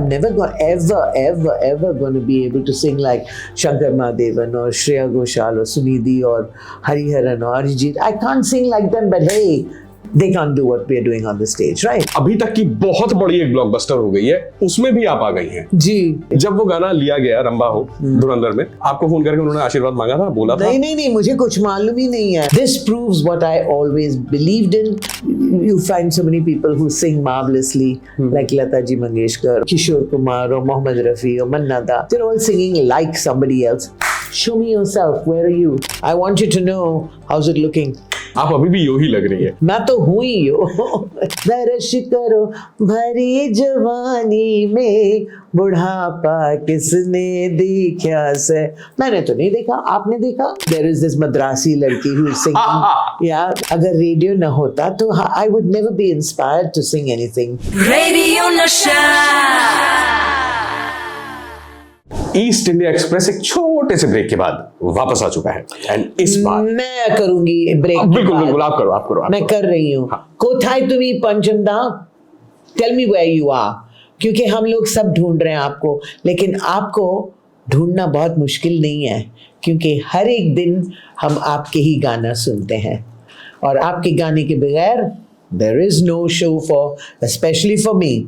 never ever going to be able to sing like Shankar Mahadevan or Shreya Ghoshal or Sunidhi or Hariharan or Arijit. I can't sing like them, but hey, they can't do what we are doing on the stage, right? अभी तक की बहुत बड़ी एक blockbuster हो गई है, उसमें भी आप आ गई हैं जी। जब वो गाना लिया गया रंबा हो धुरंधर में, आपको फोन करके उन्होंने आशीर्वाद मांगा था, बोला था? नहीं, मुझे कुछ मालूम ही नहीं है। This proves what I always believed in. You find so many people who sing marvelously, like Lata Ji Mangeshkar, Kishore Kumar, or Mohammed Rafi, or Manna Da. They're all singing like somebody else. Show me yourself. Where are you? I want you to know how's it looking. आप अभी भी यो ही लग रही है। मैं तो हूँ ही यो। दर्श करो भरी जवानी में, बुढ़ापा किसने देखा से। मैंने तो नहीं देखा, आपने देखा? There is this मद्रासी लड़की who is singing. यार अगर रेडियो न होता तो I would never be inspired to sing anything. Radio नशा। ईस्ट इंडिया एक्सप्रेस एक छोटे से ब्रेक के बाद वापस आ चुका है एंड इस बार मैं करूंगी ब्रेक। बिल्कुल आप करो। मैं कर रही हूँ। कोथाई तुम्ही पंचमदा, tell me where you are, क्योंकि हम लोग सब ढूंढ रहे हैं आपको, लेकिन आपको ढूंढना बहुत मुश्किल नहीं है, क्योंकि हर एक दिन हम आपके ही गाना सुनते हैं, और आपके गाने के बगैर there is no show for, especially for me.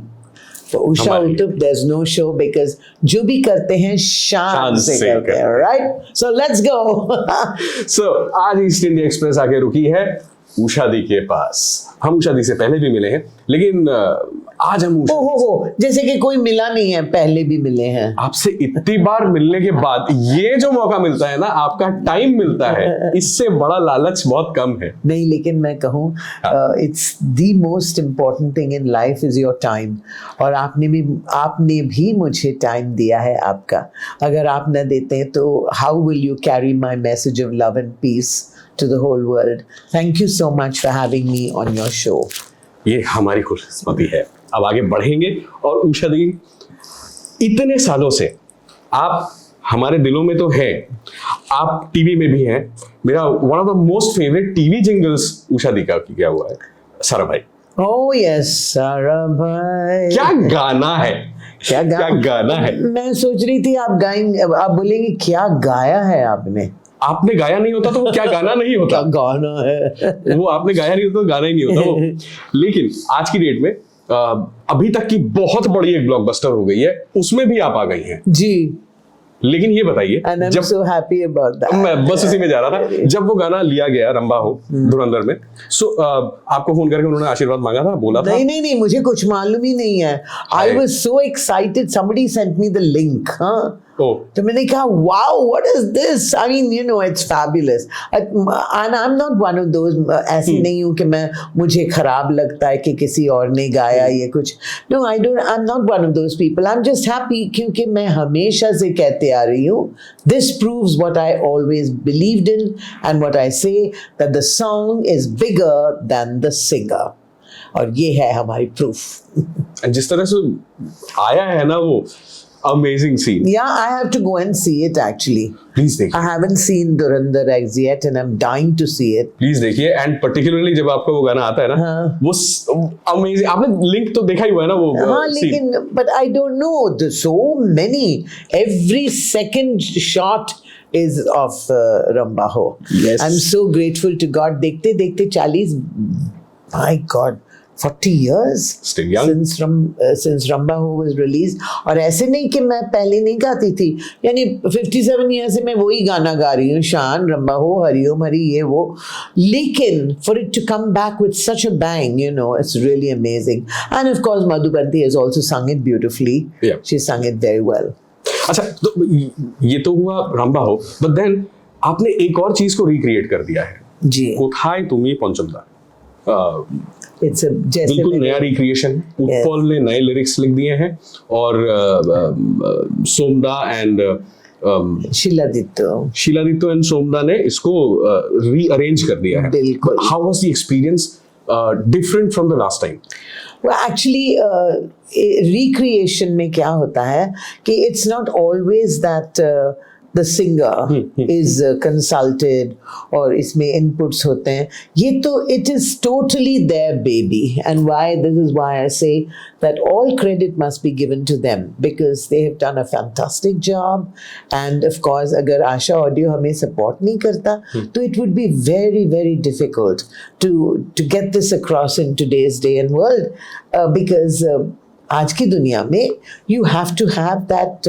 For Usha Uttup, there's no show because जो भी करते हैं शान से करते हैं, right? So let's go. So आज ईस्ट इंडिया एक्सप्रेस आके रुकी है उषा दी के पास। हम उषा दी से पहले भी मिले हैं, लेकिन आज हम हो जैसे कि कोई मिला नहीं है, पहले भी मिले हैं। आपसे इतनी बार मिलने के बाद ये जो मौका मिलता है ना, आपका टाइम मिलता है, इससे बड़ा लालच बहुत कम है। नहीं, लेकिन मैं कहूँ it's the most important thing in life is your time, और आपने भी मुझे टाइम दिया है आपका। अगर आप न देते हैं तो how will you carry my message of love and peace to the whole world. Thank you so much for having me on your show. ये हमारी खुशकिस्मती है। अब आगे बढ़ेंगे, और उषा दी इतने सालों से आप हमारे दिलों में तो हैं, आप टीवी में भी हैं। मेरा one of the most favourite TV jingles Usha दी का किया हुआ है सारा भाई। Oh yes, सारा भाई। क्या गाना है, क्या गाना है। मैं सोच रही थी आप गाएंगे, आप बोलेंगे क्या गाया है आपने। आपने गाया नहीं होता तो वो क्या गाना नहीं होता। क्या गाना है। वो आपने गाया नहीं होता तो गाना ही नहीं होता वो। लेकिन आज की डेट में अभी तक की बहुत बड़ी एक ब्लॉकबस्टर हो गई है, उसमें भी आप आ गई हैं जी। लेकिन ये बताइए, जब so happy about that. मैं बस उसी में जा रहा था, जब वो गाना लिया गया रंबा हो धुरंधर में, आपको फोन करके उन्होंने आशीर्वाद मांगा था, बोला था? नहीं, मुझे कुछ मालूम ही नहीं है। I was so excited, somebody sent me the link, हाँ। तो मैंने कहा wow, what is this? I mean, you know, it's fabulous. And I'm not one of those, ऐसी नहीं हूँ कि मुझे खराब लगता है कि किसी और ने गाया ये कुछ। No, I'm not one of those people. I'm just happy क्योंकि मैं हमेशा से कहते आ रही हूँ, this proves what I always believed in and what I say, that the song is bigger than the singer. और ये है हमारी proof. जिस तरह से आया है ना वो amazing scene. Yeah, I have to go and see it actually. Please देखिए। I haven't seen Dhurandhar X yet and I'm dying to see it. Please देखिए, and particularly जब आपको वो गाना आता है ना, वो amazing। आपने लिंक तो देखा ही हुआ है ना वो हाँ, लेकिन but I don't know, there's so many, every second shot is of Ramba Ho. Yes. I'm so grateful to God. देखते देखते 40, my God, 40 years Still young. since Ramba Ho was released. और ऐसे नहीं कि मैं पहले नहीं गाती थी, यानी 57 years से मैं वही गाना गा रही हूँ, शान, रंबा हो, हरिओम हरि, ये वो। लेकिन for it to come back with such a bang, you know, it's really amazing. And of course Madhubanti has also sung it beautifully. Yeah. She sung it very well. अच्छा, तो ये तो हुआ रंबा हो, but then आपने एक और चीज को रिक्रिएट कर दिया है जी। कोथाई तुम्ही पंचमदा। बिल्कुल नया रिक्रिएशन, उत्पल ने नए लिरिक्स लिख दिए हैं, और सोमदा एंड शीलादित्य एंड सोमदा ने इसको रीअरेंज कर दिया है। बिल्कुल। How was the experience different from the last time? Well, actually, recreation में क्या होता है कि it's not always that the singer is consulted or इसमें inputs होते हैं, ये तो it is totally their baby. And this is why I say that all credit must be given to them because they have done a fantastic job. And of course, अगर आशा audio हमें support नहीं करता, तो it would be very, very difficult to get this across in today's day and world because आज की दुनिया में you have to have that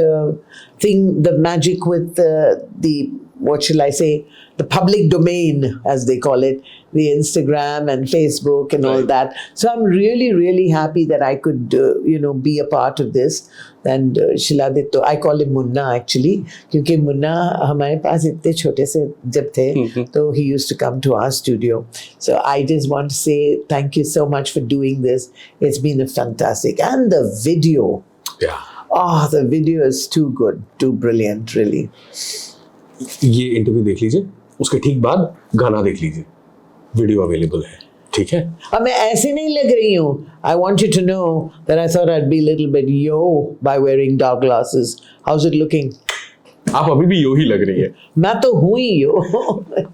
thing, the magic with the what shall I say, the public domain as they call it, the Instagram and Facebook and all that. So I'm really, really happy that I could be a part of this. And Shiladitya, I call him Munna actually, क्योंकि मुन्ना हमारे पास इतने छोटे से जब थे, तो he used to come to our studio. So I just want to say thank you so much for doing this. It's been a fantastic, and the video. Yeah. Oh, the video is too good, too brilliant, really. ये interview देख लीजिए, उसके ठीक बाद गाना देख लीजिए, video available है, ठीक है? अब मैं ऐसे नहीं लग रही हूँ. I want you to know that I thought I'd be a little bit yo by wearing dark glasses. How's it looking? आप अभी भी यो ही लग रही है. मैं तो हूँ ही यो.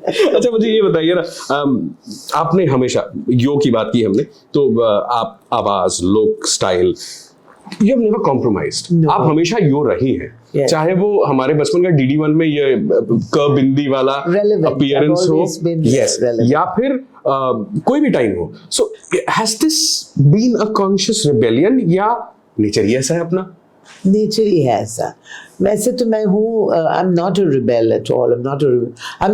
अच्छा मुझे ये बताइए ना, आपने हमेशा यो की बात की हमने, तो आप आवाज, look, style, you have never compromised. No. आप हमेशा यो रही हैं. Yeah. चाहे वो हमारे बचपन का DD1 में ये क बिंदी वाला अपीयरेंस हो, yes, या फिर कोई भी टाइम हो. So has this been a conscious rebellion या नेचर ही ऐसा है अपना? नेचर ही है ऐसा. वैसे तो मैं हूँ, I'm not a rebel at all. I'm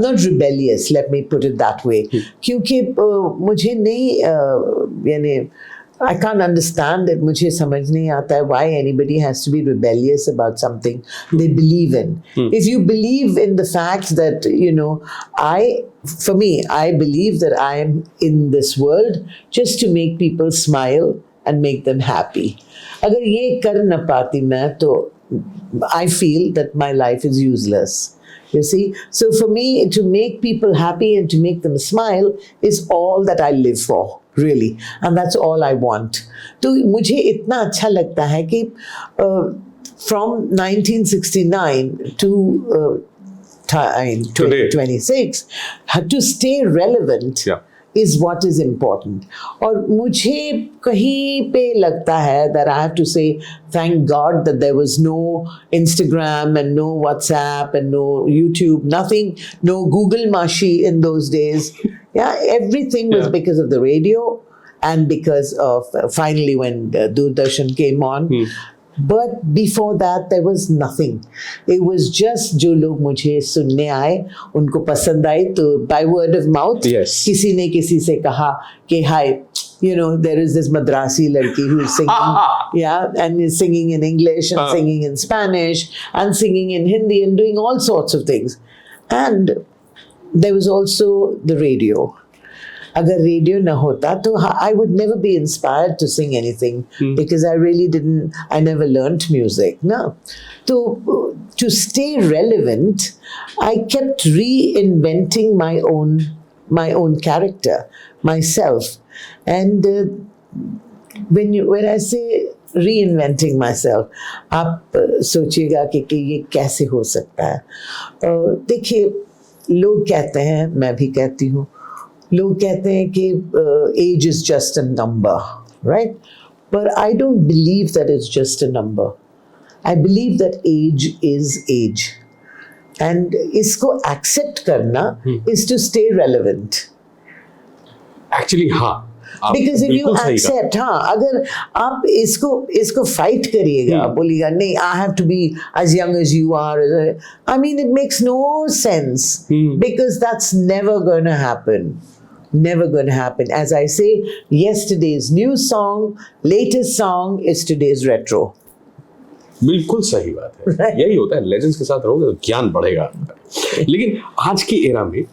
not rebellious. Let me put it that way. क्योंकि मुझे नहीं यानी I can't understand it. मुझे समझ नहीं आता है why anybody has to be rebellious about something they believe in. If you believe in the fact that, for me, I believe that I am in this world just to make people smile and make them happy. अगर ये कर न पाती मैं तो I feel that my life is useless. You see? So for me, to make people happy and to make them smile is all that I live for. Really, and that's all I want. तो मुझे इतना अच्छा लगता है कि from 1969 to 2026 to stay relevant is what is important. और मुझे कहीं पे लगता है that I have to say thank God that there was no Instagram and no WhatsApp and no YouTube, nothing, no Google Mashi in those days. Yeah, everything was because of the radio and because of finally when Doordarshan came on. But before that, there was nothing. It was just जो लोग मुझे सुनने आए, उनको पसंद आई, तो by word of mouth, किसी ने किसी से कहा कि hi, there is this Madrasi ladki who is singing, and is singing in English and singing in Spanish and singing in Hindi and doing all sorts of things. And there was also the radio. अगर radio न होता तो I would never be inspired to sing anything because I never learnt music. No. So to stay relevant, I kept reinventing my own character, myself. And when I say reinventing myself, आप सोचिएगा कि ये कैसे हो सकता है. देखिए, लोग कहते हैं, मैं भी कहती हूँ, लोग कहते हैं कि age is just a number, right? But I don't believe that it's just a number. I believe that age is age. And इसको accept करना is to stay relevant. Actually, हाँ. Because if you accept, अगर आप इसको fight करिएगा, बोलिएगा नहीं, I have to be as young as you are. I mean, it makes no sense because that's never going to happen. Never going to happen. As I say, yesterday's new song, latest song is today's retro. बिल्कुल सही बात है. right. यही होता है, legends के साथ रहोगे तो ज्ञान बढ़ेगा. लेकिन आज की एरा में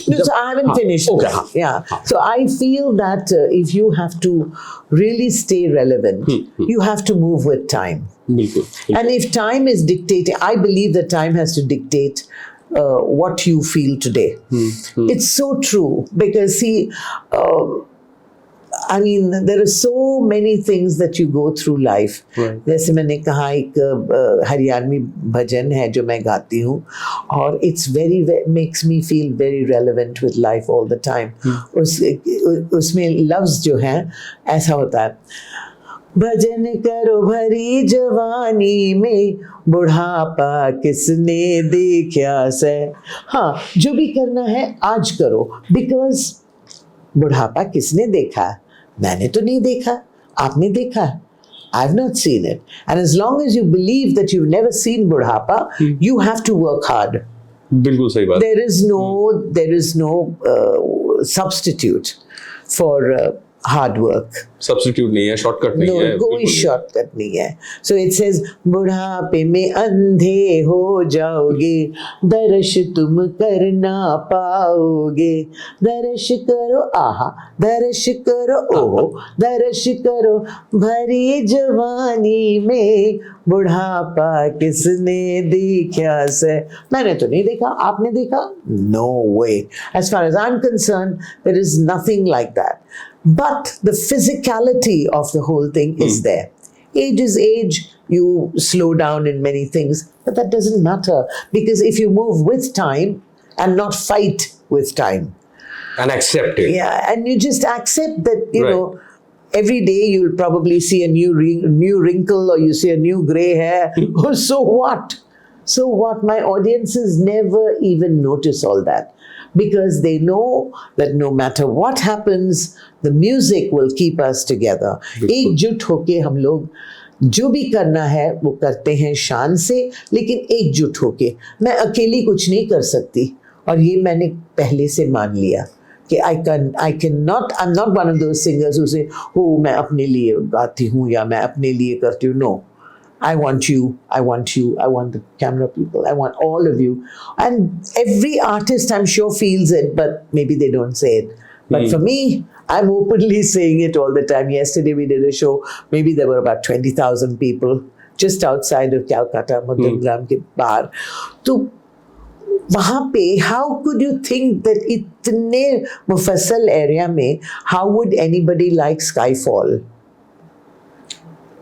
No, so I haven't finished. Okay. Yeah. So I feel that if you have to really stay relevant, you have to move with time. बिल्कुल. And if time is dictating, I believe that time has to dictate what you feel today. It's so true because see, I mean, there are so many things that you go through life. Right. जैसे मैंने कहा एक हरियाणवी भजन है जो मैं गाती हूँ और it's makes me feel very relevant with life all the time. उसमें लफ्ज़ जो हैं ऐसा होता है, भजन करो भरी जवानी में बुढ़ापा किसने देखा से. हाँ, जो भी करना है आज करो, बिकॉज बुढ़ापा किसने देखा? मैंने तो नहीं देखा, आपने देखा? I've not seen it. And as long as you believe that you've never seen बुढ़ापा, you have to work hard. बिल्कुल सही बात. There is no substitute for hard work. Substitute नहीं है, शॉर्टकट नहीं है. कोई शॉर्टकट नहीं है. So it says बुढ़ापे में अंधे हो जाओगे, दर्श तुम कर ना पाओगे, दर्श करो आहा, दर्श करो ओहो, दर्श करो भरी जवानी में बुढ़ापा किसने देखा से. मैंने तो नहीं देखा, आपने देखा? No way. As far as I'm concerned, there is nothing like that. But the physicality of the whole thing is there. Age is age. You slow down in many things, but that doesn't matter because if you move with time and not fight with time. And accept it. Yeah, and you just accept that, you Right. know, every day you'll probably see a new wrinkle or you see a new gray hair. So what? So what? My audiences never even notice all that. Because they know that no matter what happens, the music will keep us together. एकजुट होके हम लोग जो भी करना है वो करते हैं शान से, लेकिन एकजुट होके. मैं अकेली कुछ नहीं कर सकती और ये मैंने पहले से मान लिया कि I'm not one of those singers who say, oh मैं अपने लिए गाती हूँ या मैं अपने लिए करती हूँ. No. I want you, I want the camera people, I want all of you. And every artist I'm sure feels it, but maybe they don't say it. But for me, I'm openly saying it all the time. Yesterday we did a show, maybe there were about 20,000 people just outside of Calcutta, Madangram ke bahar. तो वहाँ पे, how could you think that इतने मुफस्सल area में, how would anybody like Skyfall?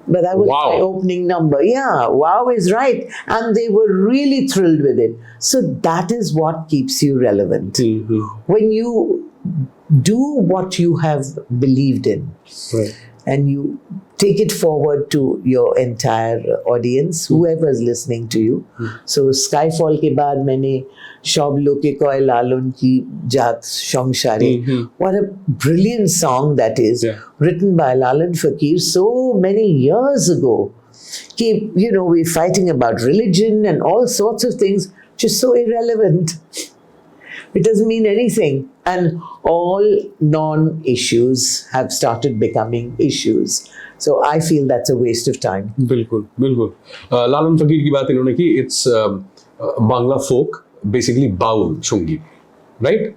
But that was my opening number. Yeah, wow is right. And they were really thrilled with it. So that is what keeps you relevant. When you do what you have believed in, Right. and you take it forward to your entire audience, whoever is listening to you. So Skyfall के बाद मैंने शौबलो के कोय लालुन की जात शोंगशारी. What a brilliant song that is. Yeah. Written by Lalan Fakir so many years ago. Ki, you know, we're fighting about religion and all sorts of things, just so irrelevant. It doesn't mean anything. And all non-issues have started becoming issues. So I feel that's a waste of time. बिल्कुल बिल्कुल. लालन फकीर की बात इन्होंने की. It's Bangla folk, basically Baul संगीत, right?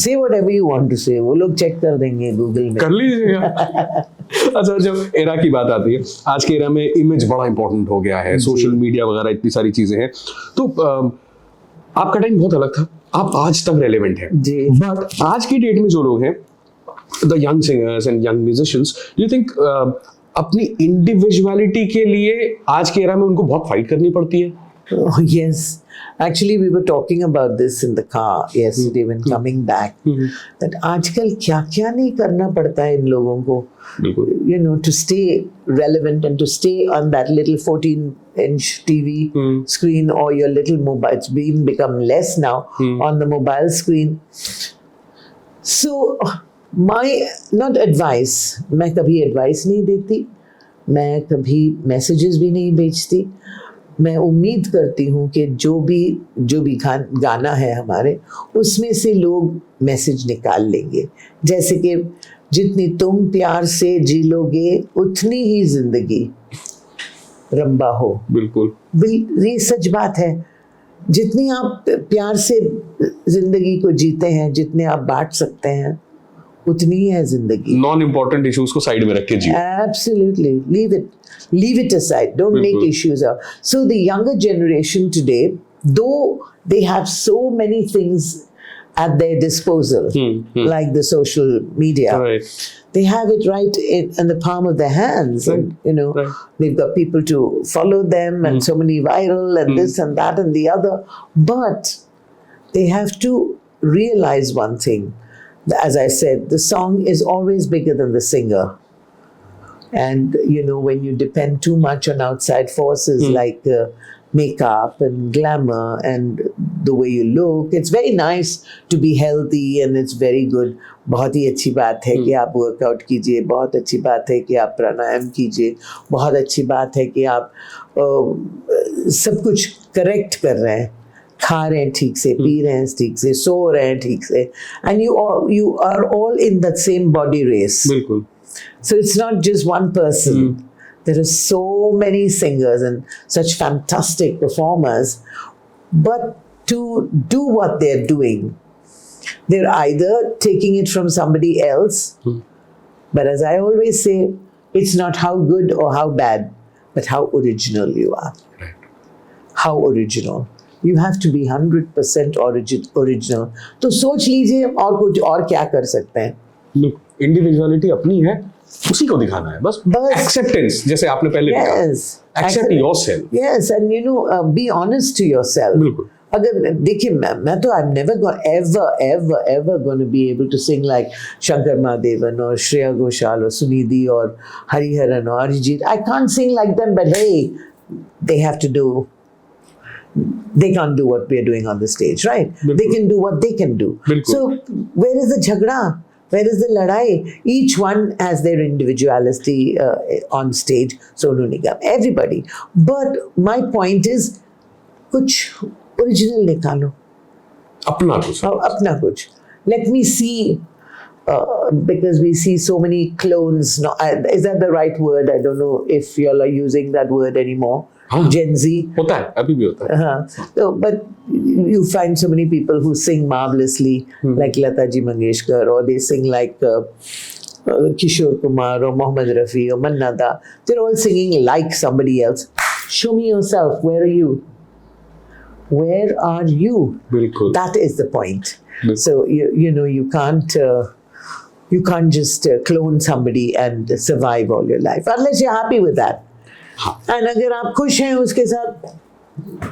Say whatever you want to say. वो लोग चेक कर देंगे गूगल में. कर लीजिएगा. अच्छा, जब एरा की बात आती है, आज के एरा में इमेज बड़ा इंपॉर्टेंट हो गया है, सोशल मीडिया वगैरह इतनी सारी चीजें हैं. तो आपका टाइम बहुत अलग था, आप आज तक रेलेवेंट हैं. बट आज की डेट में जो लोग हैं, the young singers and young musicians, do you think अपनी इंडिविजुअलिटी के लिए आज के एरा में उनको बहुत फाइट करनी पड़ती है? Oh, yes. Actually, we were talking about this in the car yesterday when coming back. That आजकल क्या-क्या नहीं करना पड़ता है इन लोगों को. You know, to stay relevant and to stay on that little 14-inch TV screen or your little mobile. It's become less now on the mobile screen. So, my not advice. मैं कभी advice नहीं देती. मैं कभी messages भी नहीं भेजती. मैं उम्मीद करती हूँ कि जो भी गाना है हमारे, उसमें से लोग मैसेज निकाल लेंगे. जैसे कि जितनी तुम प्यार से जी लोगे उतनी ही जिंदगी रंबा हो. बिल्कुल, ये सच बात है. जितनी आप प्यार से जिंदगी को जीते हैं, जितने आप बांट सकते हैं, उतनी ही है जिंदगी. नॉन इम्पोर्टेंट इश्यूज को साइड में रख के जियो. Absolutely, leave it aside. Don't make issues up. So the younger generation today, though they have so many things at their disposal, like the social media. Right. They have it right in the palm of their hands. Right. And, you know, Right. they've got people to follow them and so many viral and this and that and the other. But they have to realize one thing. As I said, the song is always bigger than the singer. And, you know, when you depend too much on outside forces like makeup and glamour and the way you look, it's very nice to be healthy and it's very good. बहुत ही अच्छी बात है कि आप workout कीजिए, बहुत अच्छी बात है कि आप प्राणायाम कीजिए, बहुत अच्छी बात है कि आप सब कुछ करेक्ट कर रहे हैं, खा रहे हैं ठीक से, पी रहे हैं ठीक से, सो रहे हैं ठीक से, and you are all in that same body race. बिल्कुल. So it's not just one person. There are so many singers and such fantastic performers. But to do what they're doing, they're either taking it from somebody else, but as I always say, it's not how good or how bad, but how original you are. Right. How original. You have to be 100% original. तो सोच लीजिए और कुछ और क्या कर सकते हैं. Look, individuality अपनी है, उसी को दिखाना है बस. Acceptance, जैसे आपने पहले कहा. Yes. Accept yourself. Yes, and you know, be honest to yourself. बिल्कुल. अगर देखिए मैं तो I'm never ever going to be able to sing like Shankar Mahadevan or Shreya Ghoshal or Sunidhi or Hariharan or Arijit. I can't sing like them, but hey, they have to do. They can't do what we're doing on the stage, right? Bilkul. They can do what they can do. Bilkul. So where is the jhagda? Where is the ladai? Each one has their individuality on stage. Sonu Nigam, everybody. But my point is, कुछ original निकालो. अपना कुछ. अपना कुछ. Let me see, because we see so many clones. No, is that the right word? I don't know if you all are using that word anymore. Gen Z. होता है, अभी भी होता है. So, but you find so many people who sing marvelously, like Lata Ji Mangeshkar, or they sing like Kishore Kumar or Mohammad Rafi or Manna Da. They're all singing like somebody else. Show me yourself. Where are you? Where are you? बिल्कुल. That is the point. Bilkul. So you know you can't just clone somebody and survive all your life unless you're happy with that. And अगर आप खुश हैं उसके साथ,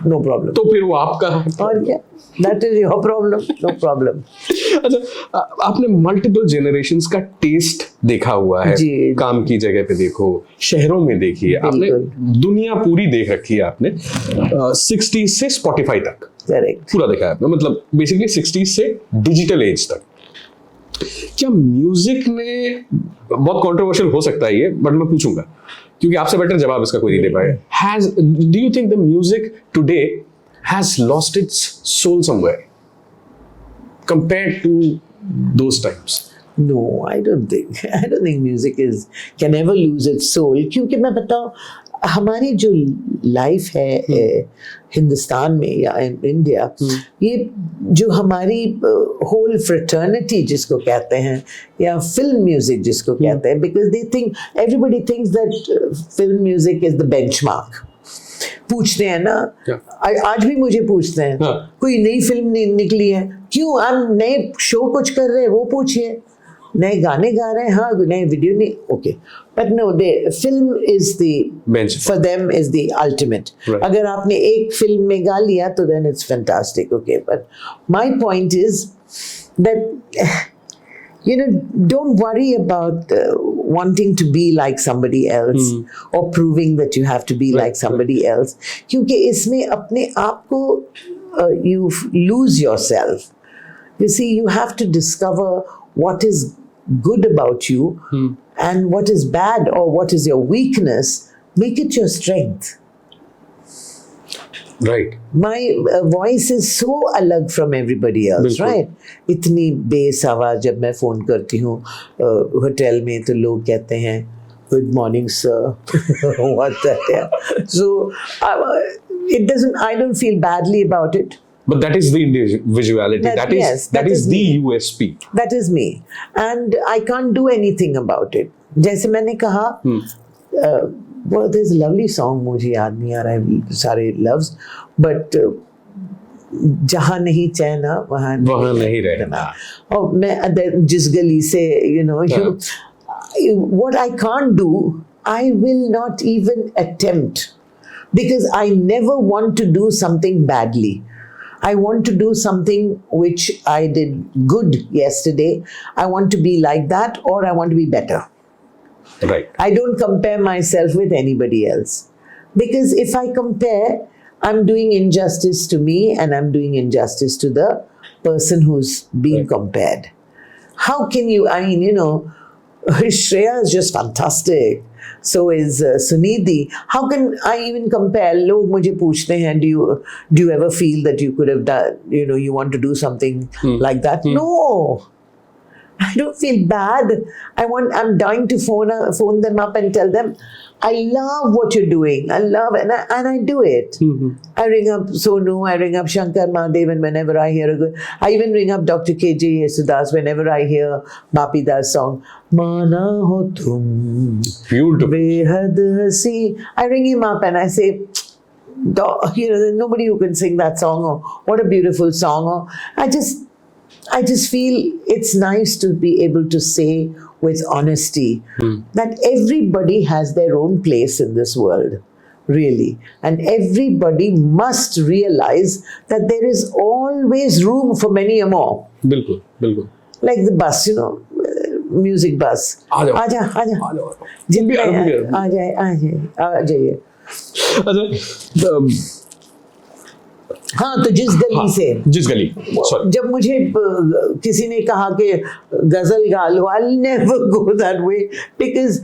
no problem. तो फिर वो आपका है. और क्या? That is your problem, no problem. अच्छा, आपने मल्टीपल जनरेशंस का टेस्ट देखा हुआ है. जी. काम की जगह पे देखो, शहरों में देखिए, आपने दुनिया पूरी देख रखी है आपने. 60 से Spotify तक. Correct. पूरा देखा है आपने, मतलब बेसिकली 60 से डिजिटल एज तक. क्या म्यूजिक ने, बहुत कंट्रोवर्शियल हो सकता है ये, बट मैं पूछूंगा क्योंकि आपसे बेटर जवाब इसका कोई नहीं दे पाएगा. Do you think the music today has lost its soul somewhere compared to those times? No, I don't think. I don't think music can ever lose its soul. क्योंकि मैं बताऊँ, हमारी जो लाइफ है हिंदुस्तान में या इंडिया, ये जो हमारी होल फ्रेटर्निटी जिसको कहते हैं, या फिल्म म्यूजिक जिसको कहते हैं, because they think, everybody thinks that film music is the benchmark. पूछते हैं ना, आज भी मुझे पूछते हैं, कोई नई फिल्म निकली है, क्यों आप नए शो कुछ कर रहे हैं, वो पूछिए, नए गाने गा रहे हैं, हाँ नए वीडियो नहीं, okay, but no, the film is the, for them is the ultimate. अगर आपने एक फिल्म में गा लिया तो then it's fantastic, okay, but my point is that you know, don't worry about wanting to be like somebody else or proving that you have to be like somebody else, क्योंकि इसमें अपने आप को you lose yourself. You see, you have to discover what is good about you and what is bad or what is your weakness. Make it your strength. Right. My voice is so अलग from everybody else, right? इतनी base आवाज जब मैं phone करती हूँ hotel में तो लोग कहते हैं good morning sir. What that, yeah. So it doesn't, I don't feel badly about it. But that is the individuality. That is the USP. That is me, and I can't do anything about it. जैसे मैंने कहा, well, there's a lovely song, मुझे याद नहीं आ रहा है सारे लफ्ज, but जहाँ नहीं चैना वहाँ नहीं रहना। और मैं जिस गली से what I can't do, I will not even attempt, because I never want to do something badly. I want to do something which I did good yesterday. I want to be like that, or I want to be better. Right. I don't compare myself with anybody else, because if I compare, I'm doing injustice to me and I'm doing injustice to the person who's being compared. How can you, I mean, Shreya is just fantastic. So is Sunidhi. How can I even compare? Log mujhe पूछते हैं, do you ever feel that you could have done, you want to do something like that? No. I don't feel bad. I'm dying to phone them up and tell them, I love what you're doing. I love it. And I do it. I ring up Sonu, I ring up Shankar Mahadevan whenever I hear a good. I even ring up Dr. K.J. Yesudas whenever I hear Bapi Das song. Mana ho tum. Beautiful. Behad hasi. I ring him up and I say, there's nobody who can sing that song. Or what a beautiful song. Or I just feel it's nice to be able to say with honesty that everybody has their own place in this world, really. And everybody must realize that there is always room for many more. Bilkul, bilkul. Like the bus, music bus. आजा जाइए. हाँ, तो जिस गली जब मुझे किसी ने कहा कि गजल गा लो, I'll never go that way, because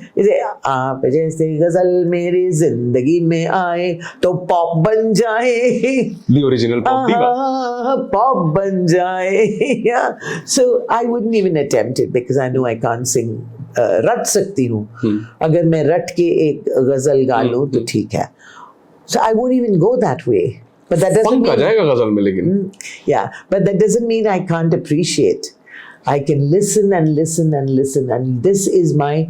आप जैसे गजल मेरी जिंदगी में आए तो पॉप बन जाए, the original पॉप बन जाए. So I wouldn't even attempt it because I know I can't sing. रट सकती हूँ, अगर मैं रट के एक गजल गा लूँ तो ठीक है. So I won't even go that way. But that doesn't mean, but that doesn't mean I can't appreciate. I can listen and listen and listen, and this is my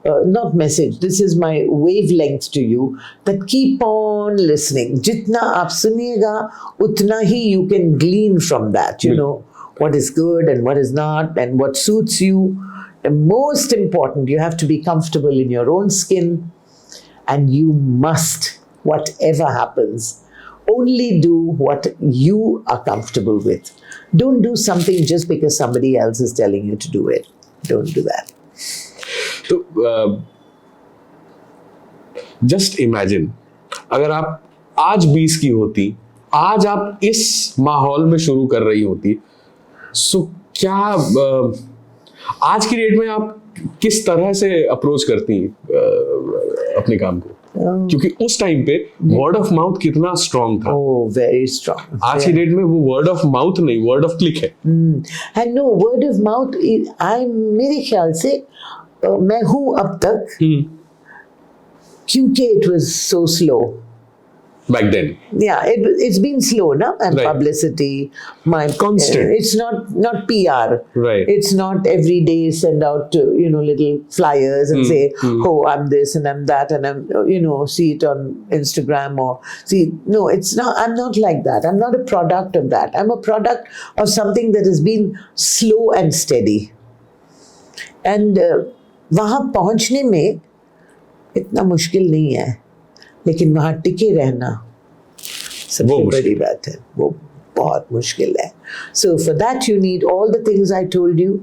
not message. This is my wavelength to you. That keep on listening. जितना आप सुनिएगा, उतना ही you can glean from that. You know what is good and what is not, and what suits you. And most important, you have to be comfortable in your own skin, and you must, whatever happens, only do what you are comfortable with. Don't do something just because somebody else is telling you to do it. Don't do that. So, just imagine, अगर आप आज 20 की होती, आज आप इस माहौल में शुरू कर रही होती, so क्या आज की डेट में आप किस तरह से अप्रोच करती अपने काम को? क्योंकि उस टाइम पे वर्ड ऑफ माउथ कितना स्ट्रॉन्ग था. Very strong. आज की डेट में वो वर्ड ऑफ माउथ नहीं, वर्ड ऑफ क्लिक है. And no, word of mouth मेरे ख्याल से मैं हूं अब तक, क्योंकि it was so slow back then. Yeah, it's been slow, no? And right. Publicity, my constant. It's not PR. Right. It's not every day send out little flyers and say, oh, I'm this and I'm that, and I'm see it on Instagram or see. No, it's not. I'm not like that. I'm not a product of that. I'm a product of something that has been slow and steady. And वहाँ पहुँचने में इतना मुश्किल नहीं है, लेकिन वहाँ टिके रहना सबसे बड़ी बात है, वो बहुत मुश्किल है. So for that you need all the things I told you.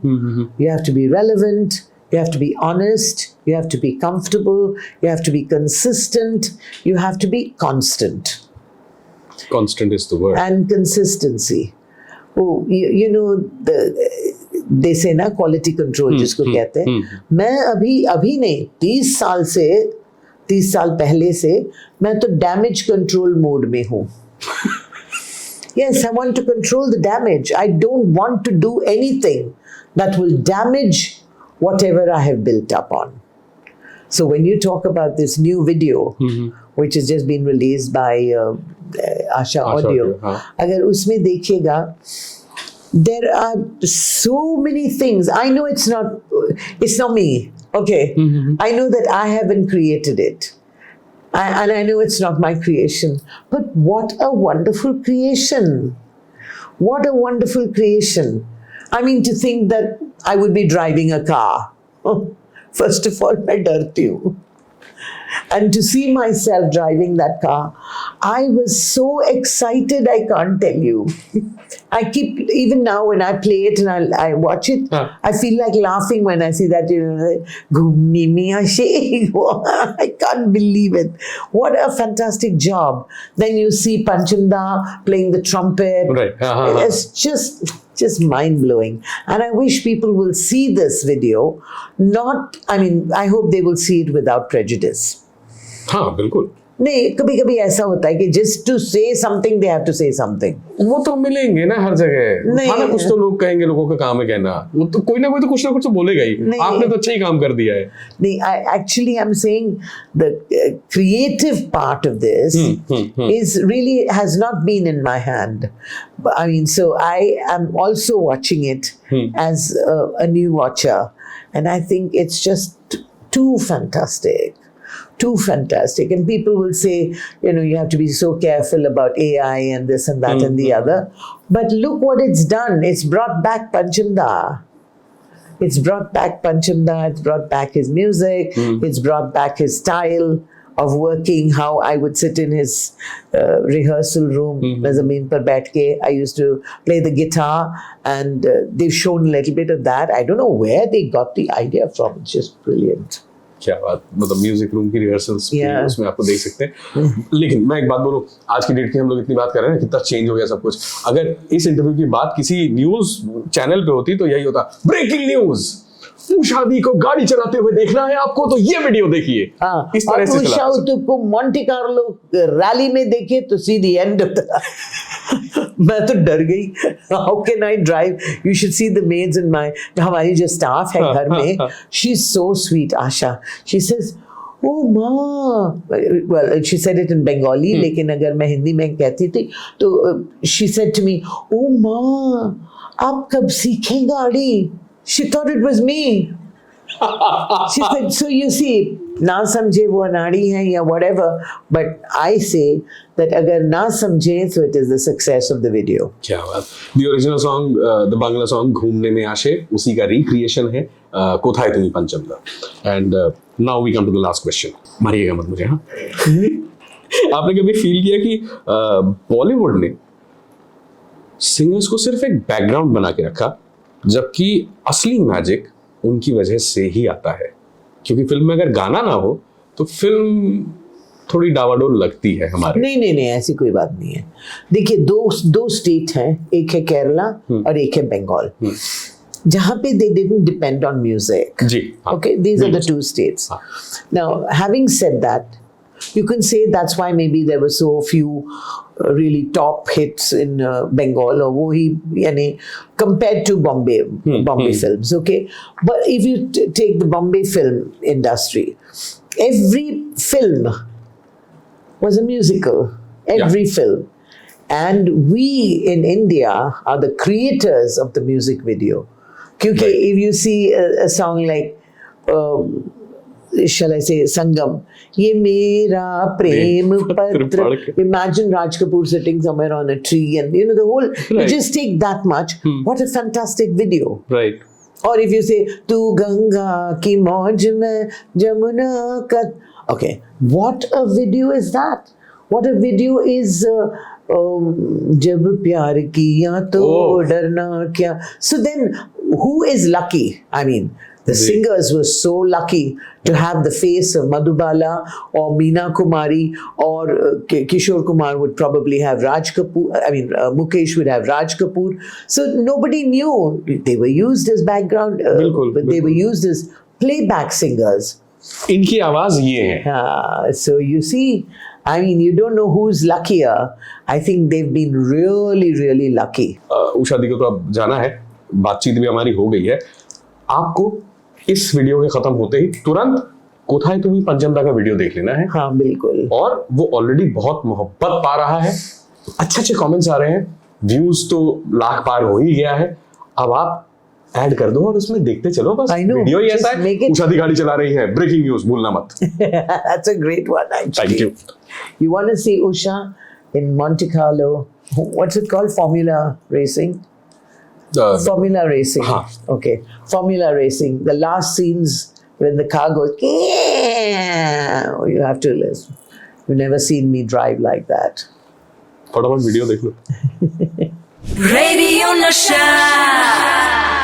You have to be relevant, you have to be honest, you have to be comfortable, you have to be consistent, you have to be constant. Constant is the word. And consistency. Oh, they say ना quality control जिसको कहते हैं. मैं अभी नहीं, 30 साल पहले से मैं तो डैमेज कंट्रोल मोड में हूँ. Yes, I want to control the damage. I don't want to do anything that will damage whatever I have built up on. So when you talk about this new video, which has just been released by Asha Audio, अगर उसमें देखिएगा, there are so many things. I know it's not me. Okay, I know that I haven't created it. And I know it's not my creation. But what a wonderful creation. What a wonderful creation. I mean, to think that I would be driving a car. First of all, मैं डरती हूँ. And to see myself driving that car, I was so excited, I can't tell you. I keep, even now when I play it and I watch it, I feel like laughing when I see that, Ghumni Miya Sheikh. I can't believe it. What a fantastic job. Then you see Panchanda playing the trumpet. Right. It's just mind-blowing. And I wish people will see this video. I hope they will see it without prejudice. हाँ बिल्कुल. नहीं, कभी कभी ऐसा होता है कि just to say something they have to say something. वो तो मिलेंगे ना हर जगह. हाँ ना, कुछ तो लोग कहेंगे, लोगों का काम है कहना. वो तो कोई ना कोई तो कुछ तो बोलेगा ही. आपने तो अच्छा ही काम कर दिया है. नहीं, actually I'm saying the creative part of this is really has not been in my hand. I mean, so I am also watching it as a new watcher, and I think it's just too fantastic. Too fantastic. And people will say, you have to be so careful about AI and this and that and the other. But look what it's done. It's brought back Panchanda. It's brought back Panchanda. It's brought back his music. It's brought back his style of working, how I would sit in his rehearsal room, Mezzanine par baith ke. I used to play the guitar, and they've shown a little bit of that. I don't know where they got the idea from. It's just brilliant. क्या बात, मतलब music room की rehearsals उसमें आपको देख सकते हैं. लेकिन मैं एक बात बोलूं, आज की डेट की हम लोग इतनी बात कर रहे हैं, कितना चेंज हो गया सब कुछ. अगर इस इंटरव्यू की बात किसी न्यूज चैनल पे होती तो यही होता, ब्रेकिंग न्यूज, उषा दी को गाड़ी चलाते हुए देखना है आपको तो ये वीडियो देखिए. इस तरह से उषा को मोंटे कार्लो रैली में देखे तो see the end of the. मैं तो डर गई. How can I drive? You should see the maids in my, हमारी जो स्टाफ है घर में, she is so sweet. Asha, she says, oh माँ, well she said it in Bengali, लेकिन अगर मैं हिंदी में कहती थी तो she said to me, oh माँ, आप कब सीखें गाड़ी? She thought it was me. She said, so you see, ना समझे वो अनाड़ी है या whatever, but I say that अगर ना समझे so it is the success of the video. क्या बात. The original song, the Bangla song घूमने में आशे, उसी का recreation है कोथाय तुम्ही पंचमदा. And now we come to the last question. मारिएगा मत मुझे. हाँ. आपने कभी फील किया कि बॉलीवुड ने सिंगर्स को सिर्फ एक बैकग्राउंड बना के रखा, जबकि असली मैजिक उनकी वजह से ही आता है? क्योंकि फिल्म में अगर गाना ना हो तो फिल्म थोड़ी डावाडोल लगती है हमारे. नहीं, ऐसी कोई बात नहीं है. देखिए, दो स्टेट हैं, एक है केरला और एक है बंगाल, जहाँ पे they didn't depend on music. Ji. Okay, these are the two states. Now, having said that, you can say that's why maybe there were so few really top hits in Bengal, or wo hi, yani, compared to Bombay films. Okay, but if you take the Bombay film industry, every film was a musical. Every film, and we in India are the creators of the music video. Because if you see a song like shall I say Sangam, ye mera prem patra, imagine Raj Kapoor sitting somewhere on a tree, and the whole, you just take that much. What a fantastic video. Right. Or if you say tu Ganga ki mauj mein Jamuna ka, okay, what a video is that? What a video is jab pyar kiya to darna kya. So then who is lucky? I mean, the singers were so lucky to have the face of Madhubala or Meena Kumari, or Kishore Kumar would probably have Raj Kapoor. I mean, Mukesh would have Raj Kapoor. So nobody knew. They were used as background, but they were used as playback singers. इनकी आवाज ये है. So you see, I mean, you don't know who's luckier. I think they've been really, really lucky. Usha दी को तो अब जाना है, बातचीत भी हमारी हो गई है. आपको इस वीडियो के खत्म होते ही तुरंत कोथाय तुम्ही पंचमदा का वीडियो देख लेना है. हाँ बिल्कुल. और वो ऑलरेडी बहुत मोहब्बत पा रहा है, अच्छे कमेंट्स आ रहे हैं, व्यूज तो लाख पार हो ही गया है. अब आप ऐड कर दो और उसमें देखते चलो बस. वीडियो ही ऐसा है, उषा दी गाड़ी चला रही है, ब्रेकिंग न्यूज, भूलना मत. That's a great one actually. Thank you. You want to see Usha in Monte Carlo what's it called? Formula racing. Formula racing. हाँ. Okay. Formula racing. The last scenes when the car goes, you have to listen. You've never seen me drive like that. फटाफट video देख लो. Radio Nasha.